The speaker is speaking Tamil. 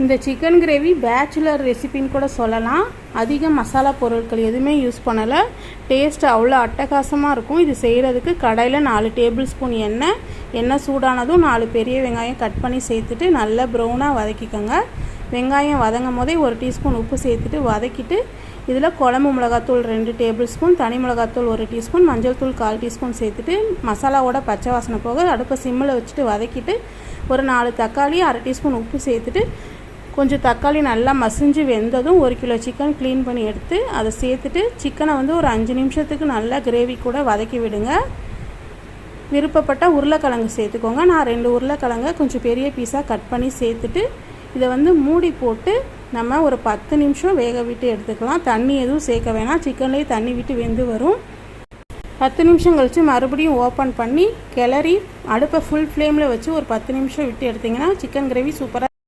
இந்த சிக்கன் கிரேவி பேச்சுலர் ரெசிபின்னு கூட சொல்லலாம். அதிக மசாலா பொருட்கள் எதுவுமே யூஸ் பண்ணலை. டேஸ்ட் அவ்வளோ அட்டகாசமாக இருக்கும். இது செய்கிறதுக்கு கடாயில் 4 டேபிள் ஸ்பூன் எண்ணெய் சூடானதும் 4 பெரிய வெங்காயம் கட் பண்ணி சேர்த்துட்டு நல்லா ப்ரௌனாக வதக்கிக்கோங்க. வெங்காயம் வதங்கும் போதே 1 டீஸ்பூன் உப்பு சேர்த்துட்டு வதக்கிட்டு இதில் குழம்பு மிளகாத்தூள் 2 டேபிள் ஸ்பூன், தனி மிளகாத்தூள் 1 டீஸ்பூன், மஞ்சள் தூள் 1/4 டீஸ்பூன் சேர்த்துட்டு மசாலாவோட பச்சை வாசனை போக அடுப்பை சிம்மில் வச்சுட்டு வதக்கிட்டு ஒரு 4 தக்காளி 1/2 டீஸ்பூன் உப்பு சேர்த்துட்டு கொஞ்சம் தக்காளி நல்லா மசிஞ்சு வெந்ததும் 1 கிலோ சிக்கன் க்ளீன் பண்ணி எடுத்து அதை சேர்த்துட்டு சிக்கனை ஒரு 5 நிமிஷத்துக்கு நல்லா கிரேவி கூட வதக்கி விடுங்க. விருப்பப்பட்ட உருளைக்கிழங்கு சேர்த்துக்கோங்க. நான் 2 உருளைக்கிழங்கை கொஞ்சம் பெரிய பீஸாக கட் பண்ணி சேர்த்துட்டு இதை மூடி போட்டு நம்ம ஒரு 10 நிமிஷம் வேக விட்டு எடுத்துக்கலாம். தண்ணி எதுவும் சேர்க்க வேணாம், சிக்கன்லேயே தண்ணி விட்டு வெந்து வரும். 10 நிமிஷம் கழித்து மறுபடியும் ஓப்பன் பண்ணி கிளறி அடுப்பை ஃபுல் ஃப்ளேமில் வச்சு ஒரு 10 நிமிஷம் விட்டு எடுத்திங்கன்னா சிக்கன் கிரேவி சூப்பராக